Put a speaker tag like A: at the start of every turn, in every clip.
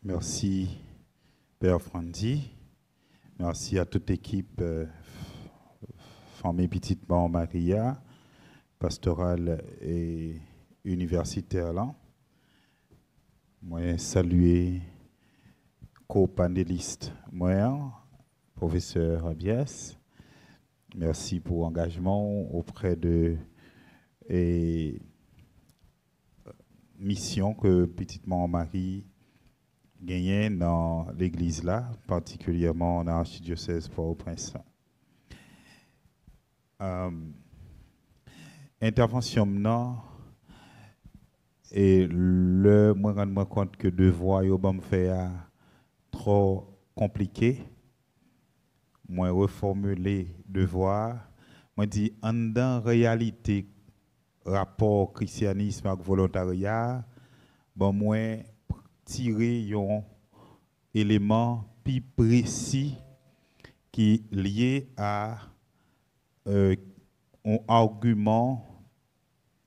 A: Merci, Père Frandy. Merci à toute l'équipe Famille Petite Mort Maria, pastorale et universitaire là. Moi, saluer co-panéliste, moi, professeur Abies. Merci pour l'engagement auprès de et mission que Petite Mort Marie gagné dans l'église là, particulièrement dans l'archidiocèse Port-au-Prince. Intervention maintenant et le moi rendre compte que devoir yo me faire trop compliqué. Moi reformuler devoir, moi dit en dans réalité rapport christianisme avec volontariat, bon moi tirer un élément plus précis qui est lié à un argument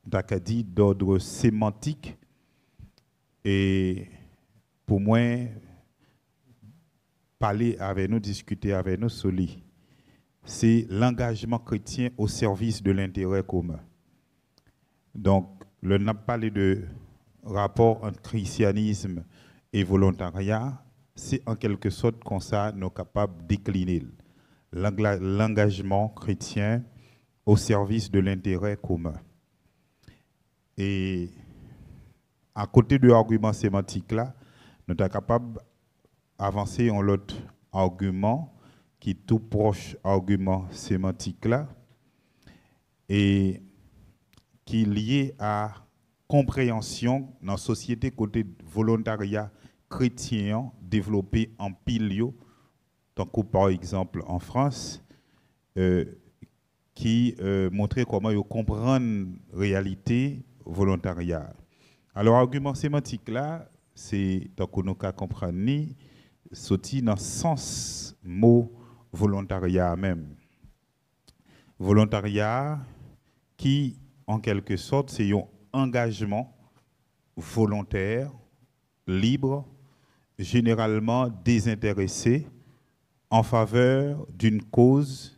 A: d'ordre sémantique et pour moi parler avec nous, discuter avec nous sur lui. C'est l'engagement chrétien au service de l'intérêt commun. Donc, le n'a parlé de rapport entre christianisme et volontariat, c'est en quelque sorte comme ça nous sommes capables de décliner l'engagement chrétien au service de l'intérêt commun. Et à côté de l'argument sémantique là, nous sommes capables d'avancer en l'autre argument qui est tout proche argument sémantique là et qui est lié à compréhension dans la société côté volontariat chrétien développé en pile, tant que par exemple en France, qui montrait comment ils comprennent la réalité volontariat. Alors, l'argument sémantique là, c'est tant que nous comprenons, sorti dans le sens mot volontariat même. Volontariat qui, en quelque sorte, c'est un engagement volontaire, libre, généralement désintéressé, en faveur d'une cause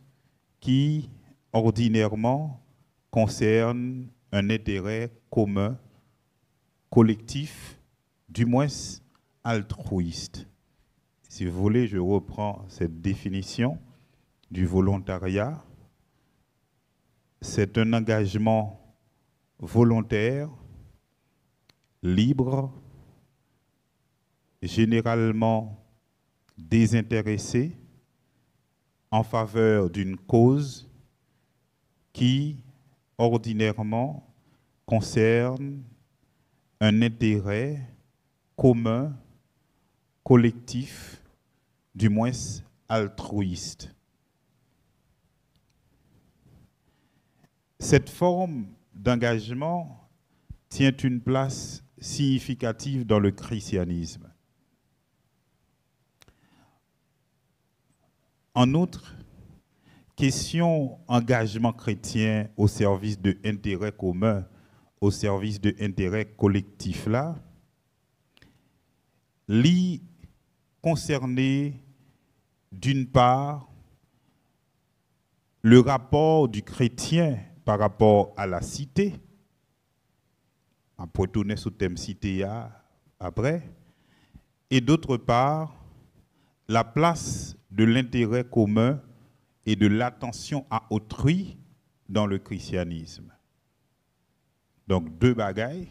A: qui, ordinairement, concerne un intérêt commun, collectif, du moins altruiste. Si vous voulez, je reprends cette définition du volontariat. C'est un engagement volontaire, libre, généralement désintéressé, en faveur d'une cause qui, ordinairement, concerne un intérêt commun, collectif, du moins altruiste. Cette forme d'engagement tient une place significative dans le christianisme. En outre, question engagement chrétien au service de l'intérêt commun, au service de l'intérêt collectif là, li concerné d'une part le rapport du chrétien par rapport à la cité, après tourner sous thème cité après, et d'autre part la place de l'intérêt commun et de l'attention à autrui dans le christianisme. Donc deux bagailles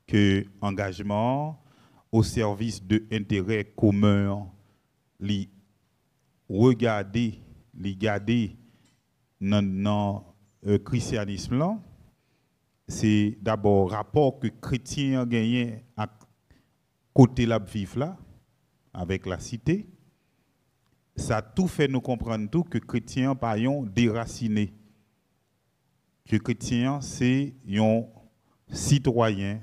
A: que engagement au service de l'intérêt commun, li regarder, li garder dans le christianisme là, c'est d'abord rapport que chrétien a gagné à côté la vivre là avec la cité. Ça tout fait nous comprendre tout que chrétien pas yon déraciné. Que chrétien c'est un citoyen,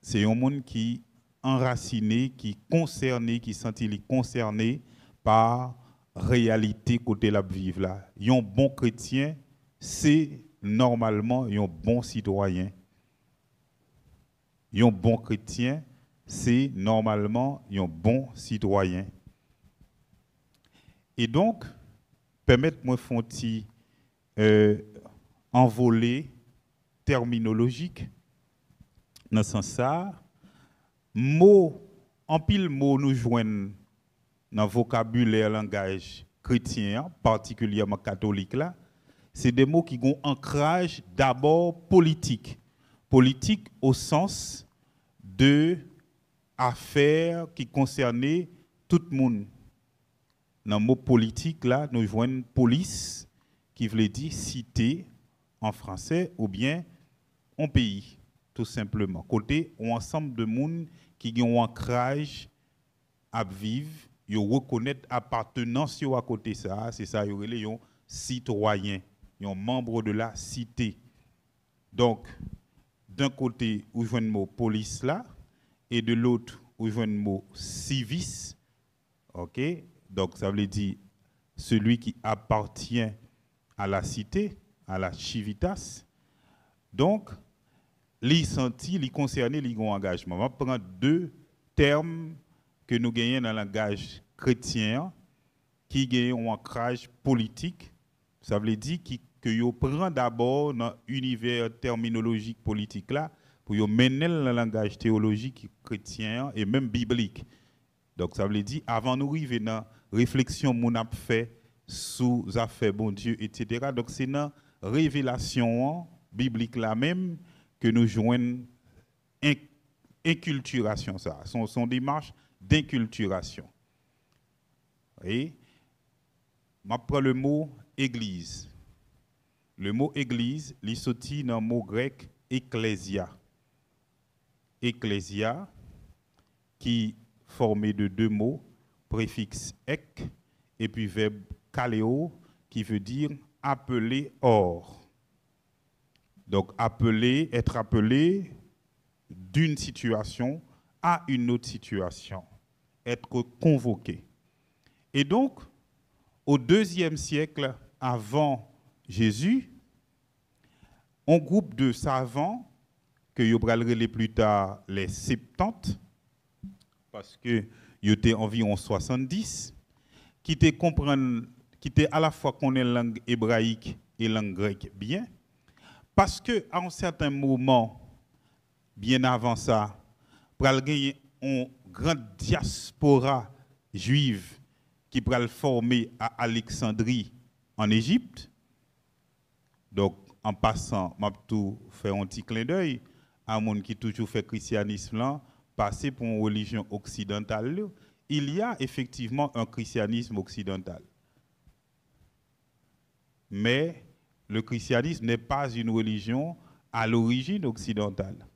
A: c'est un monde qui enraciné, qui concerné, qui senti concerné par réalité côté la vivre là. Un bon chrétien, c'est normalement un bon citoyen. Un bon chrétien, c'est normalement un bon citoyen. Et donc, permettez-moi de faire un petit envolé terminologique dans ce sens. Mot, en pile mot nous joignent dans le vocabulaire langage chrétien, particulièrement catholique là, c'est des mots qui ont un ancrage d'abord politique. Politique au sens de affaires qui concernaient tout le monde. Dans le mot politique là, nous joignons police qui veut dire cité en français ou bien un pays tout simplement. Côté ou ensemble de monde qui ont un ancrage à vivre, ils reconnaissent appartenance à côté ça, c'est ça ils relèvent un citoyen, un membre de la cité. Donc d'un côté où je le mot police là et de l'autre où je le mot civis. OK? Donc ça veut dire celui qui appartient à la cité, à la civitas. Donc les sentis, les concernés, les engagement. On va prendre deux termes que nous gagnons dans le langage chrétien qui gagnent un ancrage politique. Ça veut dire que vous prenez d'abord dans l'univers terminologique politique là pour vous mener le langage théologique chrétien et même biblique. Donc ça veut dire avant nous arriver dans la réflexion qu'on a fait sous affaires bon Dieu, etc. Donc c'est dans la révélation biblique là même que nous joignons inculturation, ça, son démarche d'inculturation. Et je prends le mot église. Le mot église, il sorti dans le mot grec ecclésia. Ecclésia, qui formé de deux mots, préfixe ek et puis verbe kaleo, qui veut dire appeler hors. Donc appeler, être appelé d'une situation à une autre situation, être convoqué. Et donc, au IIe siècle avant Jésus, un groupe de savants, que vous parlerez plus tard les 70, parce que ils étaient environ 70, qui étaient à la fois connaît la langue hébraïque et la langue grecque bien, parce que à un certain moment, bien avant ça, pral gagner une grande diaspora juive qui pral former à Alexandrie en Égypte. Donc en passant, m'a tout fait un petit clin d'œil à monde qui toujours fait christianisme là, passer pour une religion occidentale. Il y a effectivement un christianisme occidental. Mais le christianisme n'est pas une religion à l'origine occidentale.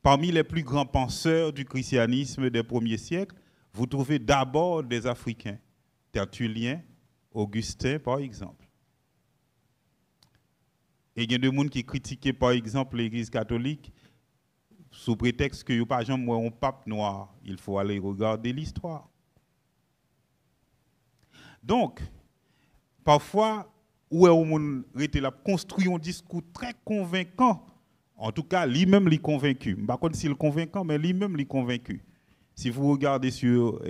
A: Parmi les plus grands penseurs du christianisme des premiers siècles, vous trouvez d'abord des Africains, Tertullien, Augustin par exemple. Et il y a des gens qui critiquaient par exemple l'Église catholique sous prétexte que n'y a pas un pape noir. Il faut aller regarder l'histoire. Donc, parfois, où on construit un discours très convaincant. En tout cas, lui-même est convaincu. Je ne sais pas s'il est convaincant, mais lui-même est convaincu. Si vous regardez sur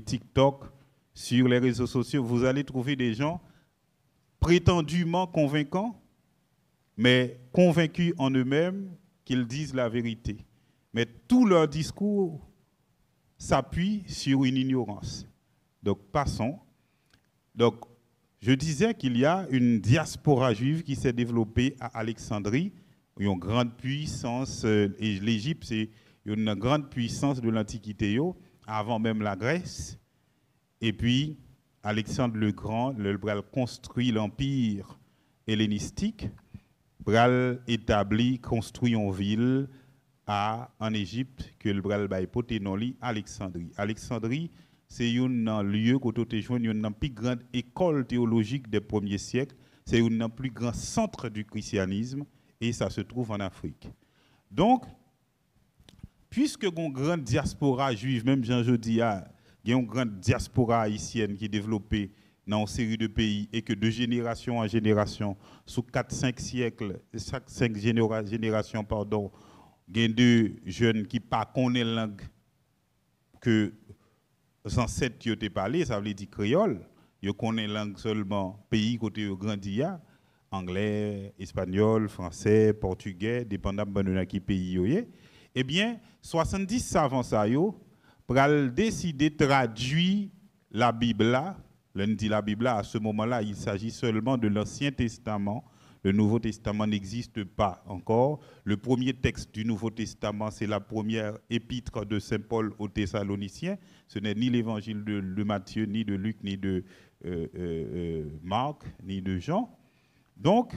A: TikTok, sur les réseaux sociaux, vous allez trouver des gens prétendument convaincants, mais convaincus en eux-mêmes qu'ils disent la vérité. Mais tout leur discours s'appuie sur une ignorance. Donc, passons. Donc, je disais qu'il y a une diaspora juive qui s'est développée à Alexandrie, une grande puissance, et l'Égypte, c'est une grande puissance de l'Antiquité, avant même la Grèce. Et puis, Alexandre le Grand, il a construit l'empire hellénistique, il a établi, construit une ville en Égypte, que le a porté dans Alexandrie. Alexandrie, c'est un lieu où tu as une plus grande école théologique des premiers siècles, c'est un plus grand centre du christianisme, et ça se trouve en Afrique. Donc, puisque il y a une grande diaspora juive, même Jean Jodi, il y a une grande diaspora haïtienne qui est développée dans une série de pays et que de génération en génération, sous 4-5 siècles, 5 générations, pardon, Il y a deux jeunes qui ne connaissent pas la langue que les ancêtres ont parlé, ça veut dire créole. Ils connaissent la langue seulement pays côté où grandi, anglais, espagnol, français, portugais, dépendamment de qui pays ils sont. Eh bien, 70 savants ça yo pral décider de traduire la Bible là. L'on dit la Bible là, à ce moment-là, il s'agit seulement de l'Ancien Testament. Le Nouveau Testament n'existe pas encore. Le premier texte du Nouveau Testament, c'est la première épître de Saint Paul aux Thessaloniciens. Ce n'est ni l'évangile de Matthieu, ni de Luc, ni de Marc, ni de Jean. Donc,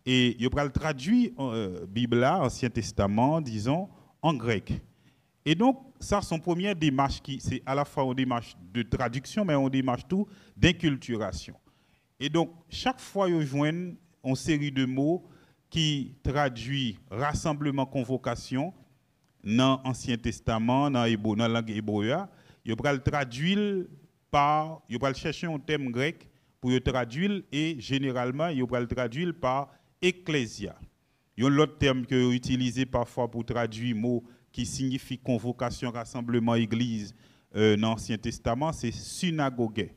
A: et il va traduire la Bible là, Ancien Testament, disons, en grec. Et donc, ça, son première démarche, c'est à la fois une démarche de traduction, mais une démarche tout d'inculturation. Et donc, chaque fois, ils joignent une série de mots qui traduit rassemblement, convocation dans l'Ancien Testament, dans la langue hébreu. Ils vont le traduire par, ils vont chercher un thème grec pour le traduire et généralement, ils vont le traduire par ecclésia. Il y a l'autre terme que vous utilisez parfois pour traduire mot qui signifie convocation, rassemblement, église dans l'Ancien Testament, c'est synagogue.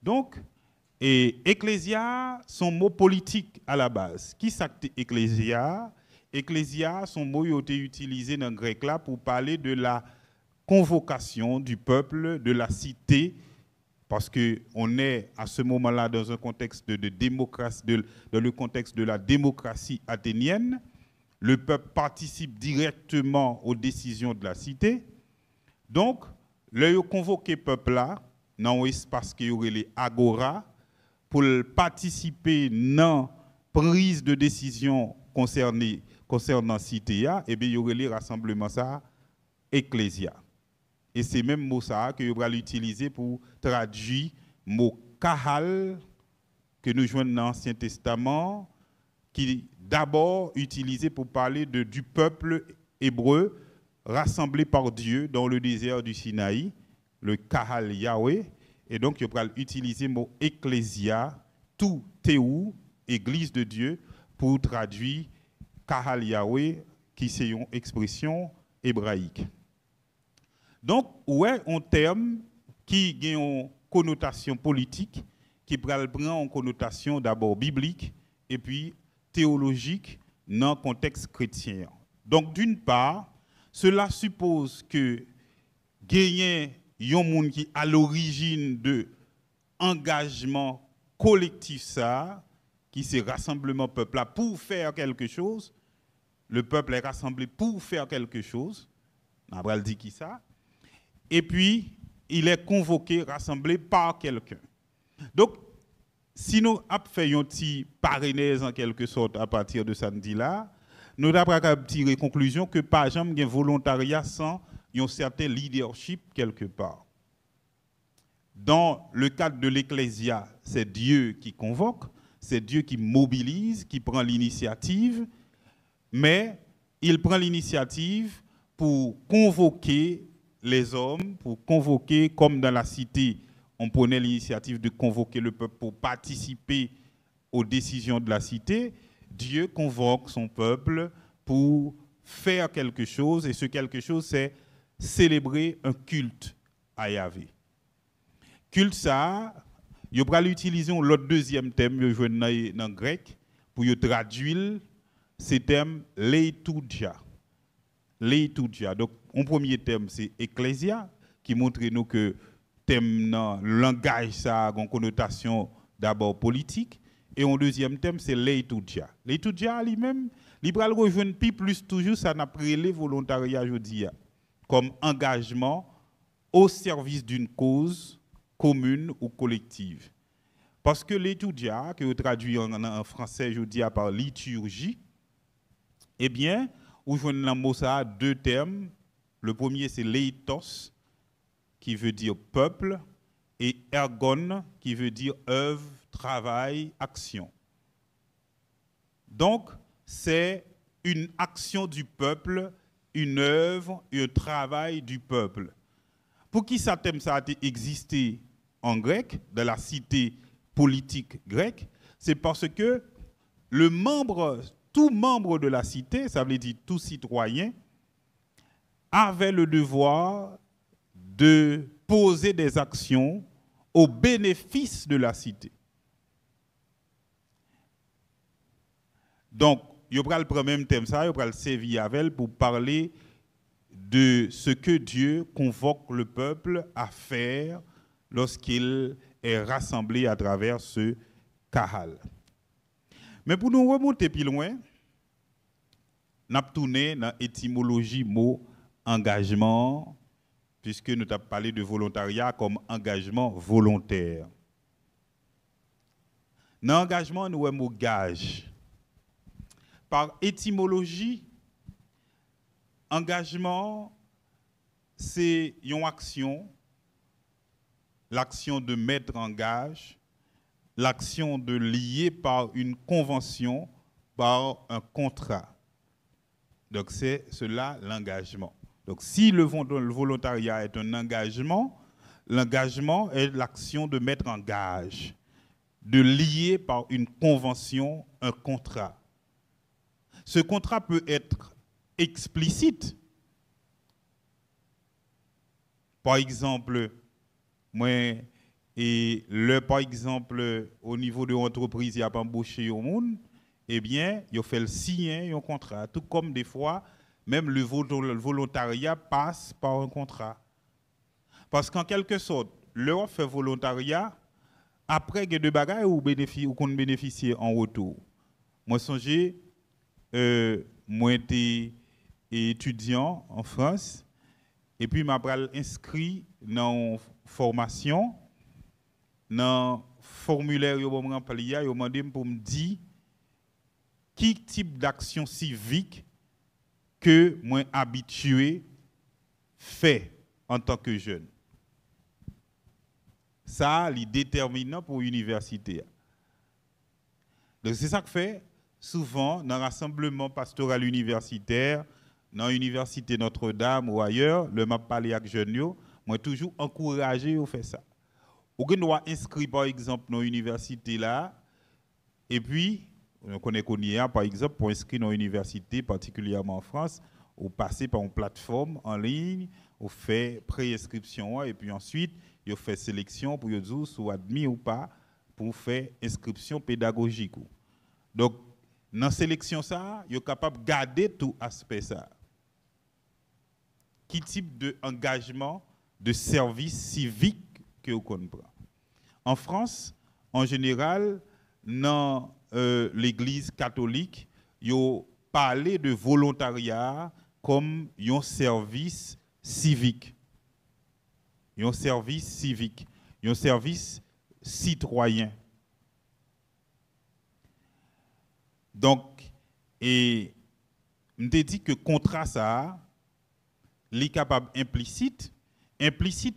A: Donc, et ecclésia, son mot politique à la base. Qui c'est ecclésia? Ecclésia, son mot a été utilisé dans le grec là pour parler de la convocation du peuple, de la cité, parce qu'on est à ce moment-là dans un contexte de démocratie, dans le contexte de la démocratie athénienne. Le peuple participe directement aux décisions de la cité. Donc, le convoqué peuple là, dans un espace qui y aurait les agora, pour participer dans la prise de décision concernant la cité, et bien il y aurait les rassemblements ça, ecclésia. Et c'est même mot ça que vous allez utiliser pour traduire le mot kahal que nous joignons dans l'Ancien Testament, qui d'abord utilisé pour parler du peuple hébreu rassemblé par Dieu dans le désert du Sinaï, le kahal Yahweh. Et donc, il va utiliser le mot ecclésia, tout théou, église de Dieu, pour traduire kahal Yahweh, qui c'est une expression hébraïque. Donc, ouais, un terme qui a une connotation politique, qui prend une connotation d'abord biblique et puis théologique dans le contexte chrétien. Donc, d'une part, cela suppose que gagner un monde qui à l'origine de engagement collectif ça, qui c'est rassemblement peuple là pour faire quelque chose. Le peuple est rassemblé pour faire quelque chose. On va le dire qui ça. Et puis, il est convoqué, rassemblé par quelqu'un. Donc, si nous avons fait un petit parrainage en quelque sorte à partir de samedi là, nous avons tiré conclusion que pas jamais un volontariat sans un certain leadership quelque part. Dans le cadre de l'ecclésia, c'est Dieu qui convoque, c'est Dieu qui mobilise, qui prend l'initiative, mais il prend l'initiative pour convoquer les hommes, pour convoquer, comme dans la cité, on prenait l'initiative de convoquer le peuple pour participer aux décisions de la cité. Dieu convoque son peuple pour faire quelque chose, et ce quelque chose, c'est célébrer un culte à Yahvé. Culte ça, il va l'utiliser l'autre deuxième thème, je joue dans le grec, pour traduire ce thème leitoudia. Leitoudia. Donc, un premier thème, c'est ecclésia, qui montre nous que thème dans le langage ça a une connotation d'abord politique. Et un deuxième thème, c'est leitoudia. Leitoudia lui-même, il va rejoindre plus toujours, ça n'a pas les volontariat aujourd'hui, comme engagement au service d'une cause commune ou collective. Parce que l'étudia, que vous traduisez en français, je dis par liturgie, eh bien, vous jouez dans le mot ça deux termes. Le premier, c'est leitos, qui veut dire peuple, et ergon, qui veut dire œuvre, travail, action. Donc, c'est une action du peuple, une œuvre et un travail du peuple. Pour qui ça thème ça a existé en grec, dans la cité politique grecque, c'est parce que le membre tout membre de la cité, ça veut dire tout citoyen, avait le devoir de poser des actions au bénéfice de la cité. Donc, il y a le même thème, ça, il y a le servir avec pour parler de ce que Dieu convoque le peuple à faire lorsqu'il est rassemblé à travers ce kahal. Mais pour nous remonter plus loin, nous avons tourné dans l'étymologie mot engagement, puisque nous avons parlé de volontariat comme engagement volontaire. Dans l'engagement, nous avons mot gage. Par étymologie, engagement, c'est une action, l'action de mettre en gage, l'action de lier par une convention, par un contrat. Donc c'est cela l'engagement. Donc si le volontariat est un engagement, l'engagement est l'action de mettre en gage, de lier par une convention un contrat. Ce contrat peut être explicite. Par exemple, par exemple, au niveau de l'entreprise, il y a pas embauché au monde, eh bien, il fait le signer un contrat. Tout comme des fois, même le volontariat passe par un contrat. Parce qu'en quelque sorte, l'Europe fait volontariat, après il y a deux bagages où qu'on bénéficie en retour. Moi, songez, moi, j'étais étudiant en France, et puis je inscrit dans une formation, dans le formulaire, je me demandé pour me dire quel type d'action civique que moi habitué fait en tant que jeune. Ça, c'est déterminant pour l'université. Donc c'est ça que fait souvent dans le rassemblement pastoral universitaire, dans l'université Notre-Dame ou ailleurs, le m'a parlé avec jeunes, moi toujours encouragé à faire ça. Ou qu'on doit inscrire par exemple dans l'université là, et puis on connaît qu'on y a par exemple pour inscrire dans l'université, particulièrement en France, ou passer par une plateforme en ligne, on fait préinscription et puis ensuite on fait sélection pour dire si admis ou pas pour faire inscription pédagogique. Donc dans la sélection ça, vous êtes capable de garder tout aspect ça. Quel type d'engagement, de service civique que vous comprenez? En France, en général, dans l'Église catholique, vous parlez de volontariat comme un service civique. Un service civique, un service citoyen. Donc, et je me dit que contrat ça, est capable implicite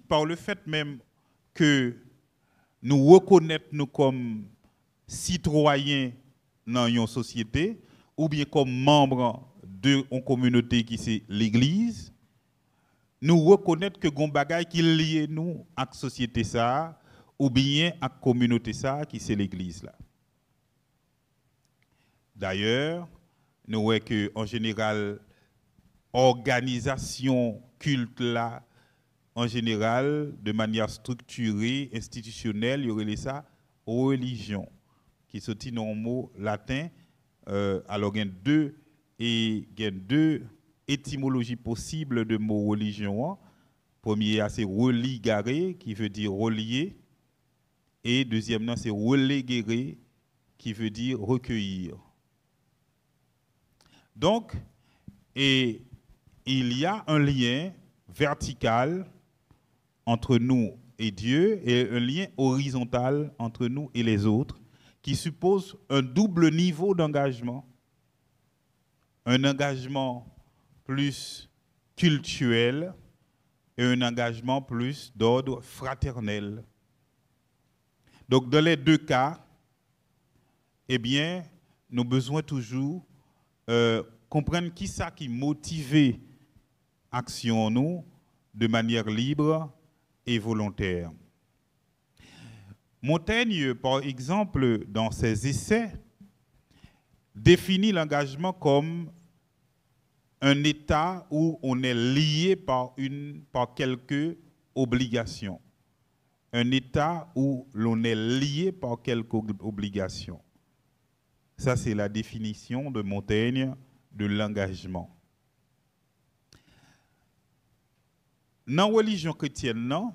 A: par le fait même que nous reconnaissons nous comme citoyens dans une société ou bien comme membres d'une communauté qui c'est l'Église, nous reconnaissons que gon bagay qui lie nous à la société ça ou bien à la communauté ça qui c'est l'Église là. D'ailleurs, nous voyons que en général organisation culte là en général de manière structurée, institutionnelle, il y aurait ça religion qui sorti dans un mot latin. Alors il y a deux étymologies possibles de mot religion. Premier c'est religare qui veut dire relier et deuxièmement c'est relegere qui veut dire recueillir. Donc il y a un lien vertical entre nous et Dieu et un lien horizontal entre nous et les autres qui suppose un double niveau d'engagement. Un engagement plus cultuel et un engagement plus d'ordre fraternel. Donc dans les deux cas, eh bien, nous avons besoin toujours comprendre qui ça qui motive l'action nous de manière libre et volontaire. Montaigne, par exemple, dans ses essais, définit l'engagement comme un état où on est lié par quelques obligations. Un état où l'on est lié par quelques obligations. Ça, c'est la définition de Montaigne de l'engagement. Dans la religion chrétienne, non,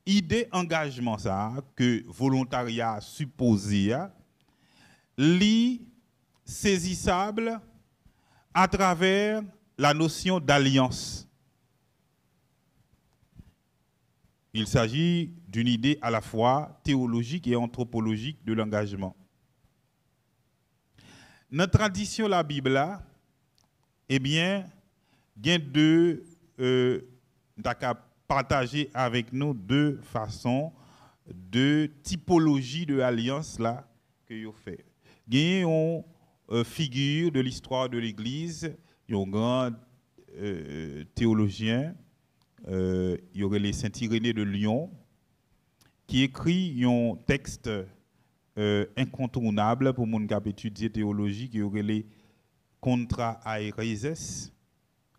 A: idée engagement ça que volontariat supposé li saisissable à travers la notion d'alliance. Il s'agit d'une idée à la fois théologique et anthropologique de l'engagement. Dans la tradition de la Bible, eh bien, il y a deux partager avec nous deux façons, deux typologies de alliance là que vous fait. Il y a une figure de l'histoire de l'Église, il y a un grand théologien, il y aurait les Saint-Irénée de Lyon, qui écrit un texte incontournable pour les gens qui étudient théologie, qui aurait les Contra Aereses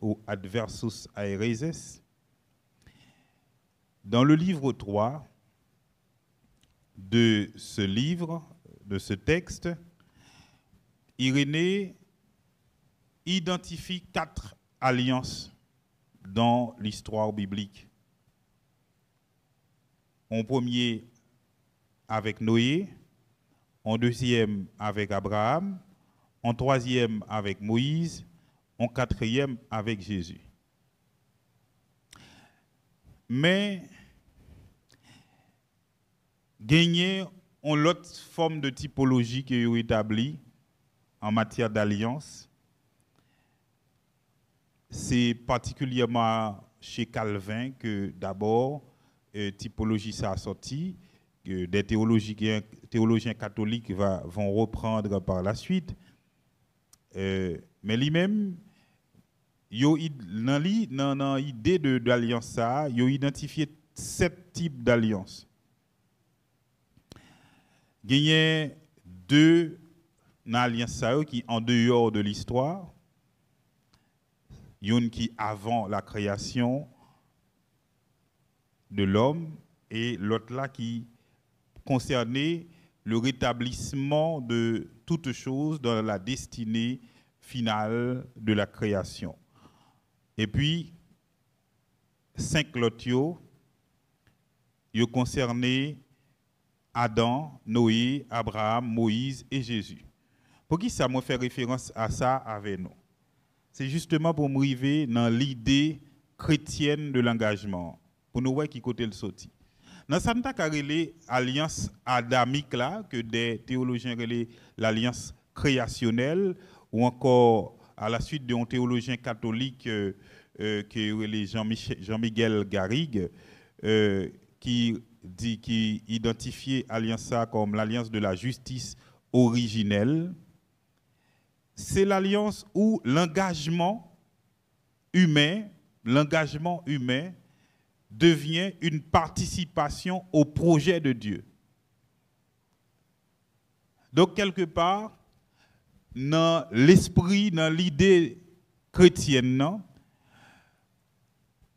A: ou Adversus Aereses. Dans le livre 3 de ce livre, de ce texte, Irénée identifie 4 alliances dans l'histoire biblique. En premier avec Noé, en deuxième avec Abraham, en troisième avec Moïse, en quatrième avec Jésus. Mais gagner une autre forme de typologie qui est établie en matière d'alliance, c'est particulièrement chez Calvin que d'abord typologie ça a sorti, que des théologiens catholiques vont reprendre par la suite. Mais lui-même, dans l'idée d'alliance ça, il a identifié 7 types d'alliances. Il y a 2 alliances qui en dehors de l'histoire. Une qui avant la création de l'homme et l'autre là qui concernait le rétablissement de toute chose dans la destinée finale de la création. Et puis, 5 lotios, ils concernaient Adam, Noé, Abraham, Moïse et Jésus. Pour qui ça me fait référence à ça avec nous? C'est justement pour me arriver dans l'idée chrétienne de l'engagement, pour nous voir qui côté le sorti. Dans Santa Carrelé, alliance adamique là, que des théologiens relèvent l'alliance créationnelle, ou encore à la suite d'un théologien catholique qui Jean-Miguel Garrigue, qui identifiait l'alliance ça comme l'alliance de la justice originelle. C'est l'alliance où l'engagement humain devient une participation au projet de Dieu. Donc, quelque part, dans l'esprit, dans l'idée chrétienne,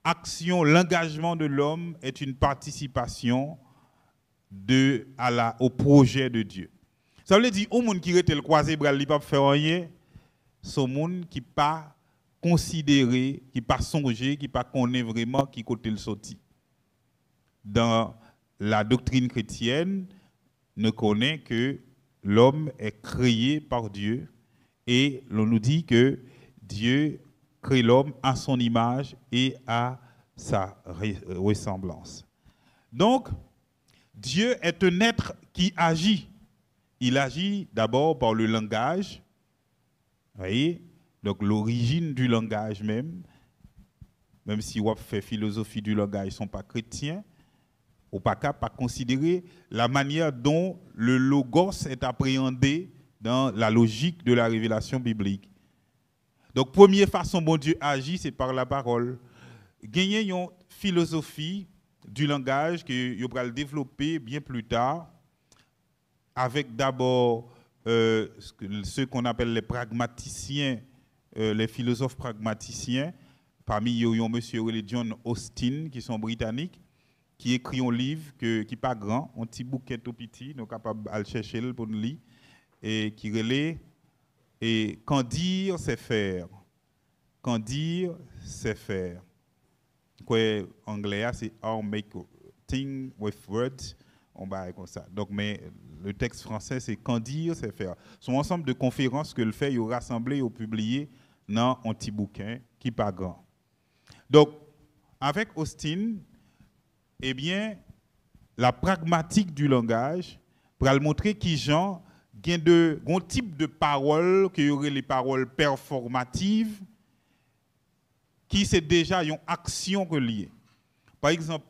A: l'engagement de l'homme est une participation au projet de Dieu. Ça veut dire, au monde qui était le croisé, il ne peut pas faire rien, c'est un monde qui n'est pas considéré, qui n'est pas songé, qui n'est pas connaît vraiment qui côté le sorti. Dans la doctrine chrétienne, ne connaît que l'homme est créé par Dieu et l'on nous dit que Dieu crée l'homme à son image et à sa ressemblance. Donc, Dieu est un être qui agit. Il agit d'abord par le langage. Vous voyez? Donc, l'origine du langage même si on fait philosophie du langage, ils ne sont pas chrétiens, ou pas capable de considérer la manière dont le logos est appréhendé dans la logique de la révélation biblique. Donc, première façon dont Dieu agit, c'est par la parole. Gagner une philosophie du langage que vous allez développer bien plus tard, avec d'abord ceux qu'on appelle les pragmaticiens, les philosophes pragmaticiens. Parmi eux, il y a monsieur John Austin, qui sont britanniques, qui écrit un livre qui n'est pas grand, un petit bouquet tout petit, nous sommes capables de le chercher pour nous lire, et qui relaie et quand dire, c'est faire. Quand dire, c'est faire. Quoi, anglais, c'est how make thing with words. On va comme ça. Donc, mais le texte français, c'est quand dire, c'est faire. C'est un ensemble de conférences que le fait, il a rassemblé, il a publié dans un petit bouquin qui n'est pas grand. Donc, avec Austin, eh bien, la pragmatique du langage, pour le montrer qui genre, il y a un type de paroles, qui y aurait les paroles performatives, qui c'est déjà une action reliée. Par exemple,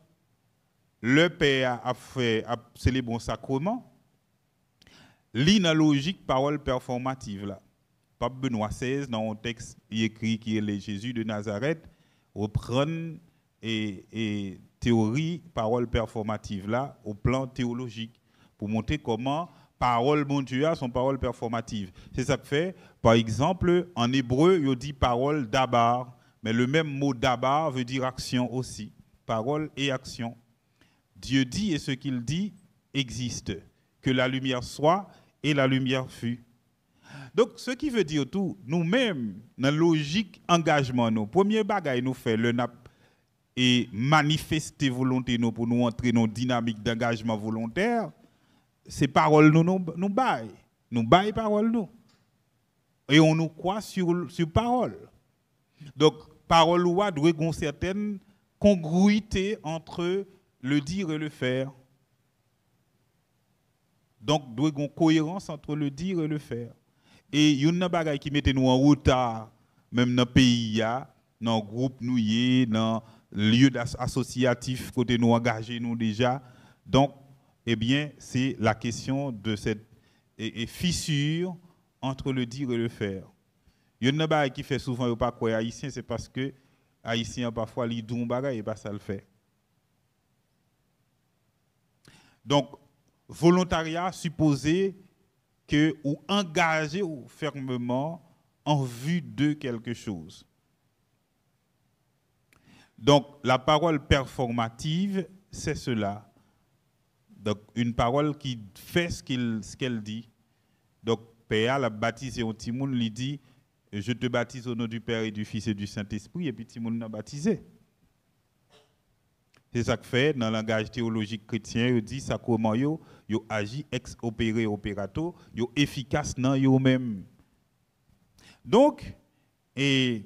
A: le père a célébré un sacrement, l'inalogique parole performative là. Pape Benoît XVI, dans un texte, il écrit qui est le Jésus de Nazareth, reprend et théorie, parole performative là, au plan théologique, pour montrer comment parole bon Dieu sont paroles performatives. C'est ça que fait, par exemple, en hébreu, il dit parole dabar, mais le même mot dabar veut dire action aussi, parole et action. Dieu dit et ce qu'il dit existe, que la lumière soit et la lumière fut. Donc, ce qui veut dire tout, nous-mêmes, dans la logique engagement, nos premiers bagages nous fait le nap et manifester volonté nous pour nous entrer dans une dynamique d'engagement volontaire, ces paroles nous baillent. Nous baillent paroles nous. Et on nous croit sur parole. Donc, parole doit avoir une certaine congruité entre le dire et le faire. Donc, doit avoir une cohérence entre le dire et le faire. Et il y a une bagaille qui mettait nous en retard, même dans le pays, dans le groupe nous, dans le lieu associatif, côté nous engagés nous déjà. Donc, eh bien, c'est la question de cette fissure entre le dire et le faire. Il y a une bagaille qui fait souvent pas quoi haïtien, c'est parce que haïtien parfois li dou bagaille et pas ça le fait. Donc, volontariat supposé que ou engagé ou fermement en vue de quelque chose. Donc, la parole performative, c'est cela. Donc, une parole qui fait ce qu'elle dit. Donc, Père l'a baptisé au Timoun, lui dit, je te baptise au nom du Père et du Fils et du Saint-Esprit, et puis Timoun l'a baptisé. C'est ça que fait, dans le langage théologique chrétien, il dit ça comment yo agit ex opere operato, yo efficace dans yo même. Donc, et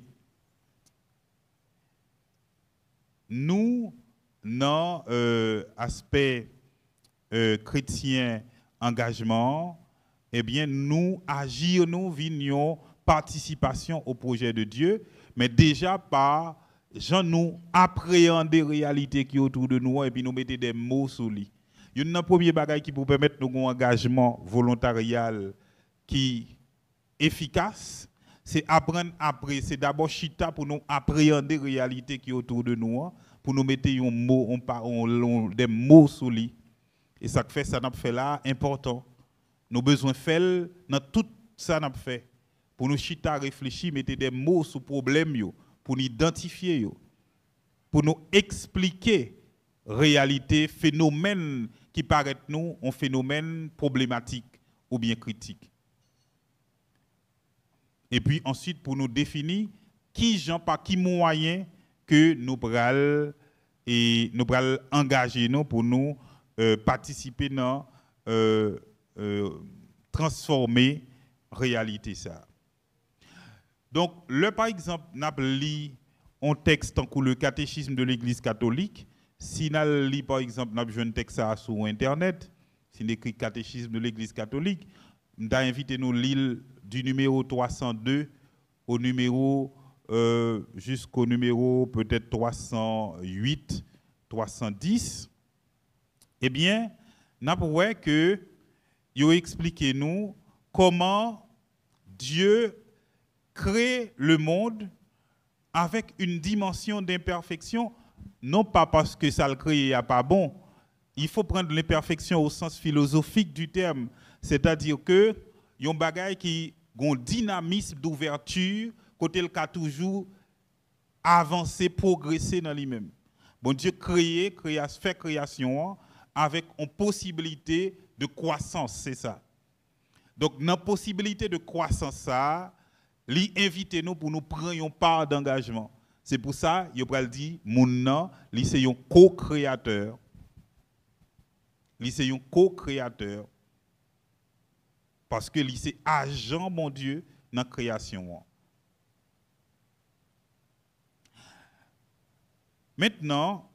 A: nous, dans aspect chrétien engagement, eh bien, nous agir, nous vignon participation au projet de Dieu, mais déjà par nous appréhender la réalité qui est autour de nous et puis nous mettre des mots sur lui. Il y a un premier bagage qui peut permettre nous un engagement volontarial qui est efficace, c'est apprendre après, c'est d'abord chita pour nous appréhender la réalité qui est autour de nous, pour nous mettre des mots sur lui. Et ça fait ça n'a fait là important. Nous avons besoin de faire dans tout ça n'a fait pour nous chita réfléchir, mettre des mots sur problème yo, pour nous identifier yo, pour nous expliquer réalité, phénomène qui paraît nous un phénomène problématique ou bien critique. Et puis ensuite pour nous définir par qui moyen que nous pral engager nous pour nous participer dans transformer réalité ça. Donc par exemple n'a lu un texte en le catéchisme de l'Église catholique. Si nous lisons par exemple un texte sur internet, si nous écrit catéchisme de l'Église catholique, nous invité nous lire du numéro 302 au numéro jusqu'au numéro peut-être 308, 310. Eh bien, nous avons que il expliqué nous comment Dieu crée le monde avec une dimension d'imperfection, non pas parce que ça le crée n'est pas bon. Il faut prendre l'imperfection au sens philosophique du terme, c'est-à-dire que un bagage qui a un dynamisme d'ouverture, côté le cas toujours avancer, progresser dans lui-même. Bon Dieu fait création avec une possibilité de croissance, c'est ça. Donc, dans la possibilité de croissance, ça, lui invite nous pour nous prendre une part d'engagement. C'est pour ça, il va dire, mon nom, lui c'est un co-créateur. Lui c'est un co-créateur. Parce que lui c'est agent, mon Dieu, dans la création. Maintenant,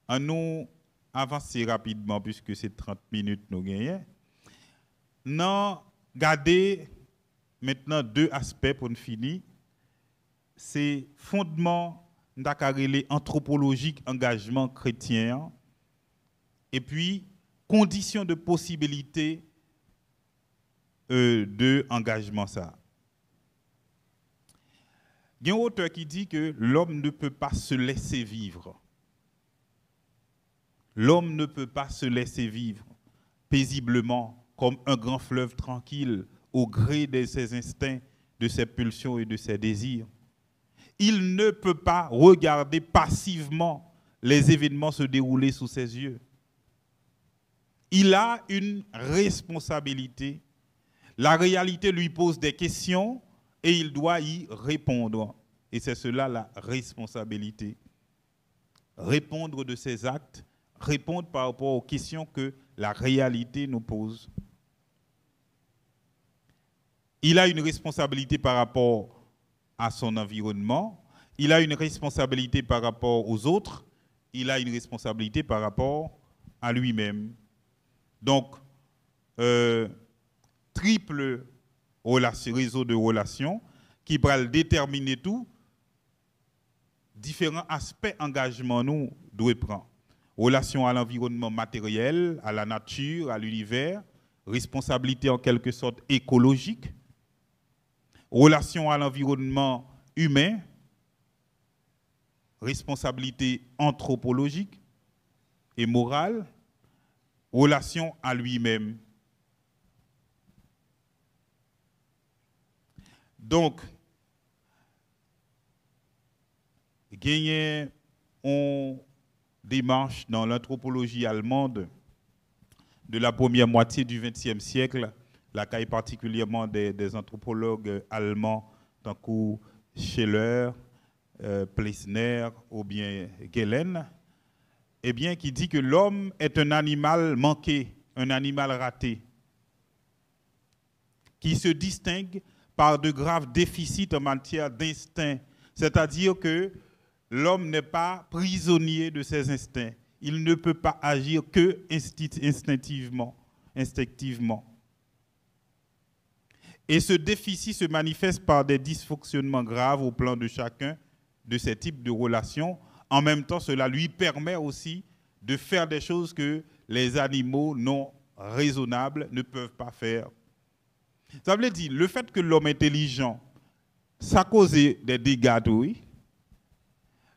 A: on nous avancer rapidement puisque c'est 30 minutes nous gagnons. Non, regardez maintenant deux aspects pour nous finir. C'est fondement anthropologique, engagement chrétien, et puis conditions de possibilité de engagement ça. Il y a un auteur qui dit que l'homme ne peut pas se laisser vivre. L'homme ne peut pas se laisser vivre paisiblement comme un grand fleuve tranquille au gré de ses instincts, de ses pulsions et de ses désirs. Il ne peut pas regarder passivement les événements se dérouler sous ses yeux. Il a une responsabilité. La réalité lui pose des questions et il doit y répondre. Et c'est cela la responsabilité. Répondre de ses actes, répondre par rapport aux questions que la réalité nous pose. Il a une responsabilité par rapport à son environnement, il a une responsabilité par rapport aux autres, il a une responsabilité par rapport à lui-même. Donc, triple réseau de relations qui va déterminer tout, différents aspects d'engagement nous devons prendre. Relation à l'environnement matériel, à la nature, à l'univers, responsabilité en quelque sorte écologique, relation à l'environnement humain, responsabilité anthropologique et morale, relation à lui-même. Donc, gagner une démarche dans l'anthropologie allemande de la première moitié du XXe siècle, la caille particulièrement des anthropologues allemands, tant que Scheller, Plessner ou bien Gehlen, eh bien, qui dit que l'homme est un animal manqué, un animal raté, qui se distingue par de graves déficits en matière d'instinct. C'est-à-dire que l'homme n'est pas prisonnier de ses instincts. Il ne peut pas agir que instinctivement. Et ce déficit se manifeste par des dysfonctionnements graves au plan de chacun de ces types de relations. En même temps, cela lui permet aussi de faire des choses que les animaux non raisonnables ne peuvent pas faire. Ça veut dire, le fait que l'homme intelligent, ça cause des dégâts, oui.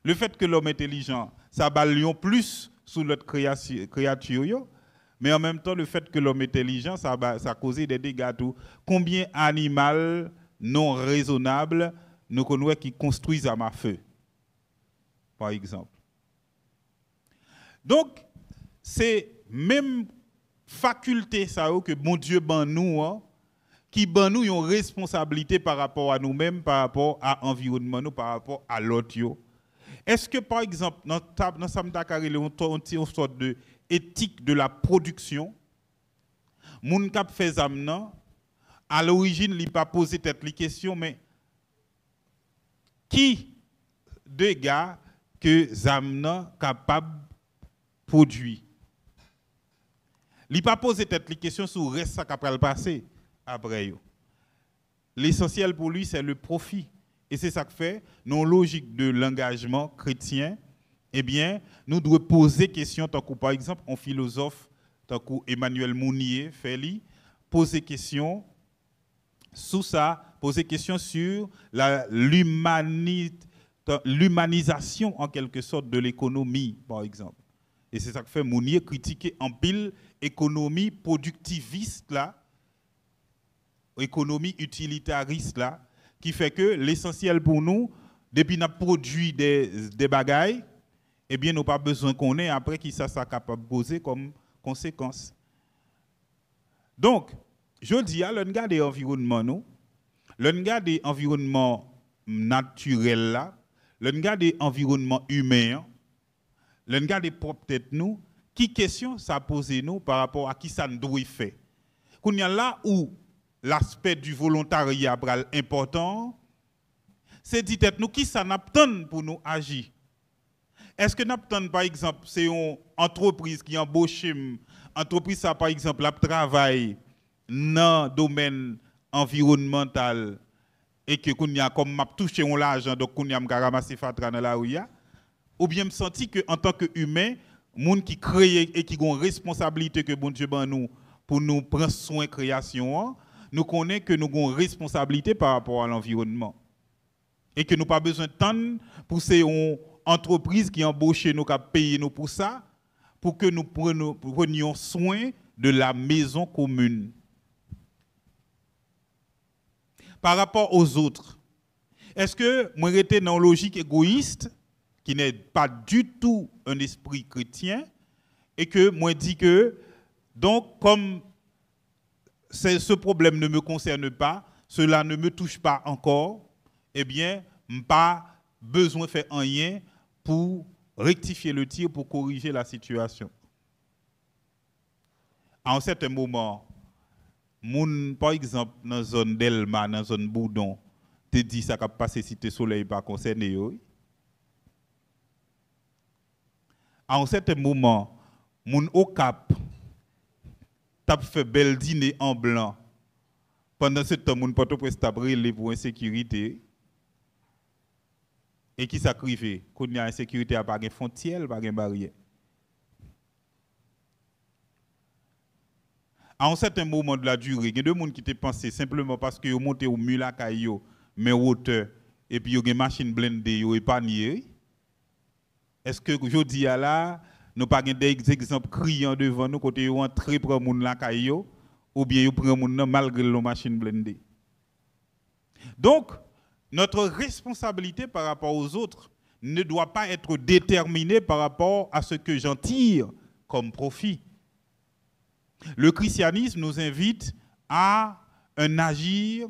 A: Le fait que l'homme intelligent, ça balle plus sous notre créature, mais en même temps, le fait que l'homme intelligent, ça cause des dégâts. Combien d'animaux non raisonnables nous connaissons qui construisent à ma feu, par exemple. Donc, c'est même faculté ça que bon Dieu ban nous, qui ban nous une responsabilité par rapport à nous-mêmes, par rapport à l'environnement, par rapport à l'autre. Est-ce que, par exemple, dans Samda Karele, on a une sorte de éthique de la production, moun kap fait zamnan, à l'origine, il n'a pas posé cette question, mais qui de gars que zamnan capable de produire? Il n'a pas posé cette question sur le reste qui va le passer après. L'essentiel pour lui, c'est le profit. Et c'est ça que fait, nos logiques de l'engagement chrétien, eh bien, nous devons poser question, tant que par exemple, un philosophe, tant que Emmanuel Mounier, fait poser question sous ça, poser question sur l'humanisation en quelque sorte de l'économie, par exemple. Et c'est ça que fait Mounier critiquer en pile économie productiviste là, économie utilitariste là, qui fait que l'essentiel pour nous, depuis qu'on produit des bagailles, eh bien, nous n'avons pas besoin qu'on ait après qui ça capable de poser comme conséquence. Donc, je dis à l'enga des environnements, nous, l'enga des environnements naturels là, l'enga des environnements humains, l'enga des propres têtes nous, qui question ça pose nous par rapport à qui ça nous doit faire. Qu'on y a là où l'aspect du volontariat est important, c'est dit tête nous qui ça n'attend pour nous agir. Est-ce que n'attend par exemple c'est une entreprise qui embauche, entreprise ça par exemple la travaille dans le domaine environnemental et que qu'on y a comme m'a touché l'argent donc qu'on y a ramasser fatra dans la rue ou bien me senti que en tant que humain monde qui crée et qui ont responsabilité que bon Dieu ben nous pour nous prendre soin création nous connaît que nous avons responsabilité par rapport à l'environnement et que nous pas besoin de temps pour ces entreprises qui embauchent nous qui payent nous pour ça pour que nous prenions soin de la maison commune. Par rapport aux autres, est-ce que moi j'étais dans une logique égoïste qui n'est pas du tout un esprit chrétien et que moi dis que donc comme ce problème ne me concerne pas, cela ne me touche pas encore, eh bien, pas besoin de faire rien pour rectifier le tir, pour corriger la situation. À un certain moment, par exemple, dans la zone d'Elma, dans la zone Boudon, te dit ça va passer si le soleil pas concerné. À un certain moment, mon au Cap, t'a fait bel dîner en blanc. Pendant ce temps, mon pote presque t'a brûlé pour insécurité. Et qui sacrifie quand il y a insécurité à pas de frontière, pas de barrière. À un certain moment de la durée, il y a deux personnes qui te pensé simplement parce que vous montez au mur la caillou, mais hauteur et puis vous avez une machine blindée, vous épargné. Est-ce que je dis là, nous pas des exemples criants devant nous côté vous entrez pour moun la caillou ou bien vous prenez moun malgré la machine blindée. Donc notre responsabilité par rapport aux autres ne doit pas être déterminée par rapport à ce que j'en tire comme profit. Le christianisme nous invite à un agir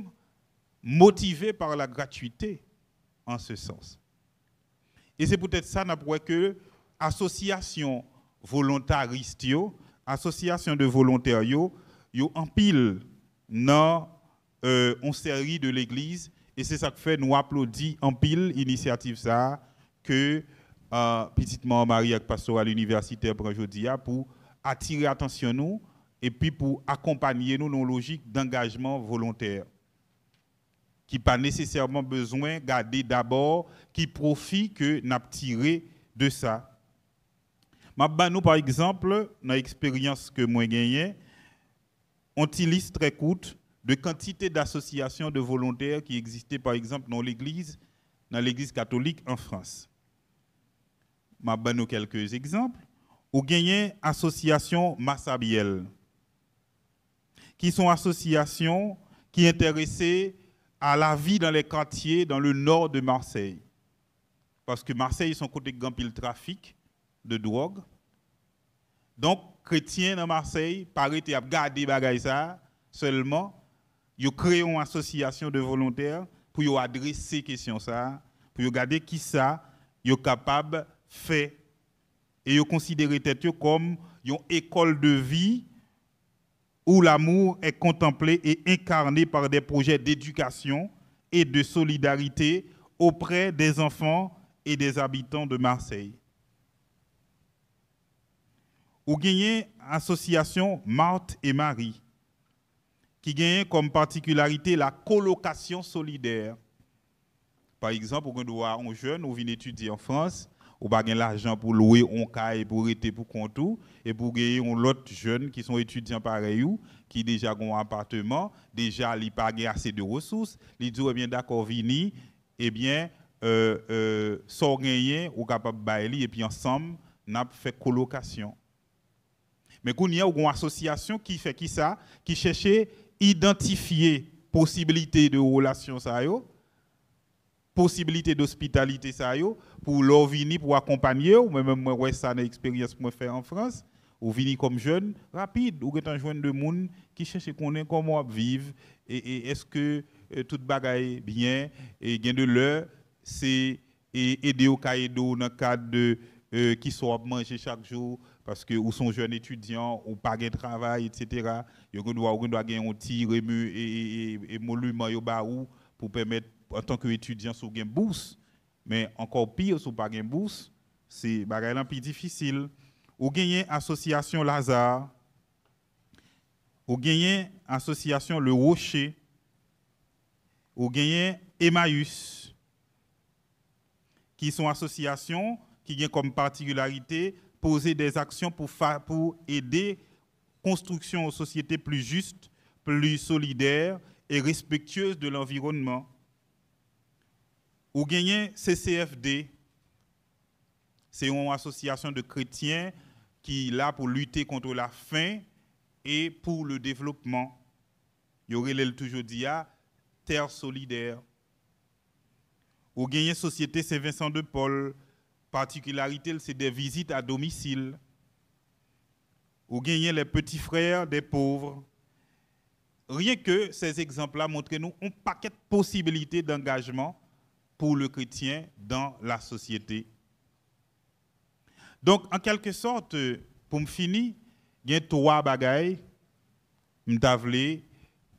A: motivé par la gratuité en ce sens. Et c'est peut-être ça que association volontariste, association de volontaires, yo empile dans une série de l'Église. Et c'est ça que fait nous applaudit en pile initiative ça que petite Marie avec pastoral universitaire prend aujourd'hui pour attirer attention nous et puis pour accompagner nous dans une logique d'engagement volontaire qui pas nécessairement besoin garder d'abord qui profite que n'a tiré de ça. Nous par exemple dans l'expérience que moi gagné on utilise très courte de quantité d'associations de volontaires qui existaient, par exemple, dans l'Église catholique en France. Je vais vous quelques exemples. Ou gagné association Massabielle, qui sont associations qui intéressées à la vie dans les quartiers dans le nord de Marseille. Parce que Marseille, sont côté grand pile trafic de drogue. Donc, chrétiens dans Marseille, paraît à garder bagay ça seulement. Ils créent une association de volontaires pour adresser ces questions ça, pour regarder qui ça ils sont capables de faire et ils considèrent tête comme une école de vie où l'amour est contemplé et incarné par des projets d'éducation et de solidarité auprès des enfants et des habitants de Marseille. Ou gagnez association Marthe et Marie qui gagne comme particularité la colocation solidaire. Par exemple, on doit un jeune ou vient étudier en France, ou pas l'argent pour louer un caille pour être pour compte et pour gagner un autre jeune qui sont étudiants pareil ou qui déjà ont un appartement, déjà ils pas assez de ressources, ils disent bien d'accord vini et bien sans gagner ou capable bailler et puis ensemble n'a fait colocation. Mais qu'on y a une association qui fait qui ça, qui cherchait identifier possibilité de relation ça yo, possibilité d'hospitalité ça yo pour leur venir pour accompagner ou même moi ouais ça une expérience que moi faire en France ou venir comme jeune rapide ou est un jeune de monde qui cherche connaître comment vivre et est-ce que toute bagaille bien et gain de l'heure c'est aider au cahier d'eau dans le cadre de qui soit manger chaque jour parce que ou sont jeunes étudiants ou pas de travail etc. Yo doit gagner un petit remue et monument yo ba ou pour permettre en tant qu'étudiant sous une bourse mais encore pire sous pas une bourse c'est bagaille plus difficile ou gagner association Lazare ou gagner association Le Rocher ou gagner Emmaüs qui sont associations qui ont comme particularité poser des actions pour aider construction de sociétés plus justes, plus solidaires et respectueuses de l'environnement. Ou gagner CCFD, c'est une association de chrétiens qui est là pour lutter contre la faim et pour le développement. Il y aurait toujours dit terre solidaire. Ou gagner Société Saint-Vincent de Paul, particularité c'est des visites à domicile. Ou gagner les petits frères des pauvres. Rien que ces exemples-là montrent-nous un paquet de possibilités d'engagement pour le chrétien dans la société. Donc, en quelque sorte, pour me finir, il y a 3 bagailles que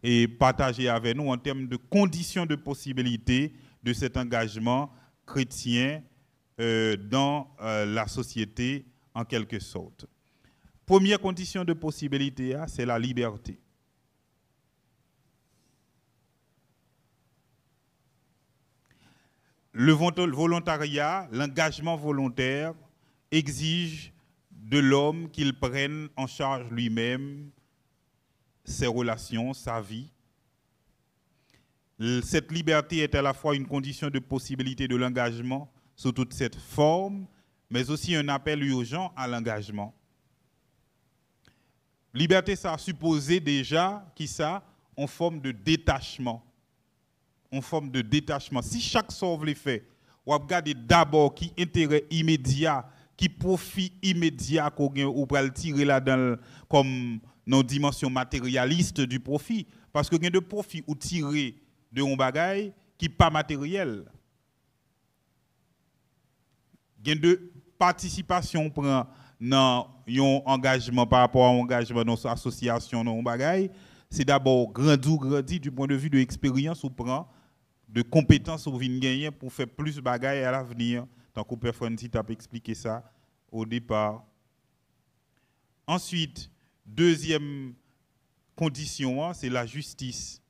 A: et partager avec nous en termes de conditions de possibilité de cet engagement chrétien dans la société, en quelque sorte. Première condition de possibilité, c'est la liberté. Le volontariat, l'engagement volontaire exige de l'homme qu'il prenne en charge lui-même ses relations, sa vie. Cette liberté est à la fois une condition de possibilité de l'engagement sous toute cette forme, mais aussi un appel urgent à l'engagement. Liberté, ça a supposé déjà qui ça en forme de détachement. En forme de détachement. Si chaque sauve les fait, on va regarder d'abord qui intérêt immédiat, qui profit immédiat qu'on ou va le tirer là dans comme nos dimensions matérialistes du profit, parce que gain de profit ou tirer de un bagage qui pas matériel. Gain de participation prend dans un engagement par rapport à un engagement dans une association dans un bagage, c'est d'abord grandi du point de vue de l'expérience ou prend de compétences ou vient gagner pour faire plus de bagailles à l'avenir. Tant que Père Francis t'a expliqué ça au départ. Ensuite, deuxième condition, c'est la justice.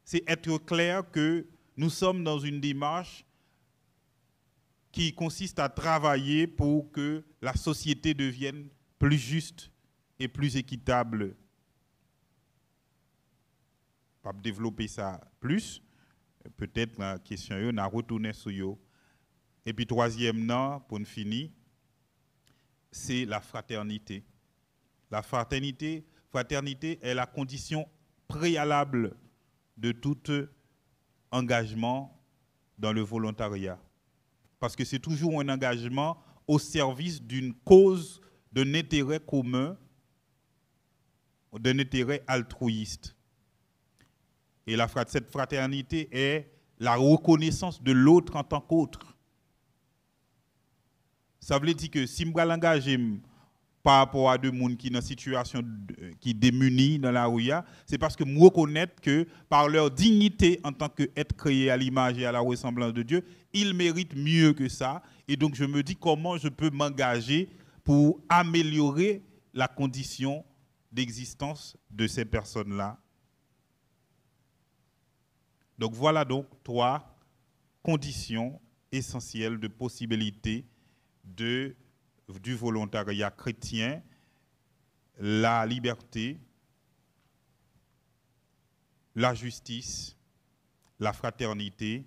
A: C'est être clair que nous sommes dans une démarche qui consiste à travailler pour que la société devienne plus juste et plus équitable. Pas développer ça plus. Peut-être la question on a retourné sur yo. Et puis troisième pour nous finir, c'est la fraternité. La fraternité est la condition préalable de tout engagement dans le volontariat. Parce que c'est toujours un engagement au service d'une cause, d'un intérêt commun, d'un intérêt altruiste. Et cette fraternité est la reconnaissance de l'autre en tant qu'autre. Ça veut dire que si je m'engage par rapport à des gens qui sont dans une situation qui démunie dans la rue, c'est parce que je reconnais que par leur dignité en tant qu'être créé à l'image et à la ressemblance de Dieu, ils méritent mieux que ça. Et donc je me dis comment je peux m'engager pour améliorer la condition d'existence de ces personnes-là. Donc voilà donc 3 conditions essentielles de possibilité du volontariat chrétien: la liberté, la justice, la fraternité,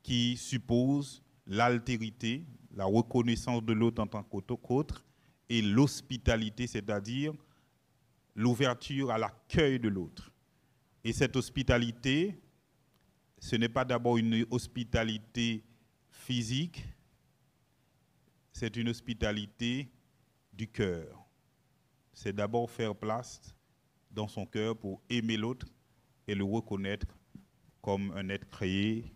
A: qui suppose l'altérité, la reconnaissance de l'autre en tant qu'autre, et l'hospitalité, c'est-à-dire l'ouverture à l'accueil de l'autre. Et cette hospitalité, ce n'est pas d'abord une hospitalité physique, c'est une hospitalité du cœur. C'est d'abord faire place dans son cœur pour aimer l'autre et le reconnaître comme un être créé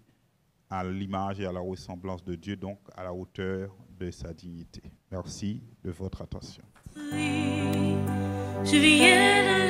A: à l'image et à la ressemblance de Dieu, donc à la hauteur de sa dignité. Merci de votre attention.
B: Je viens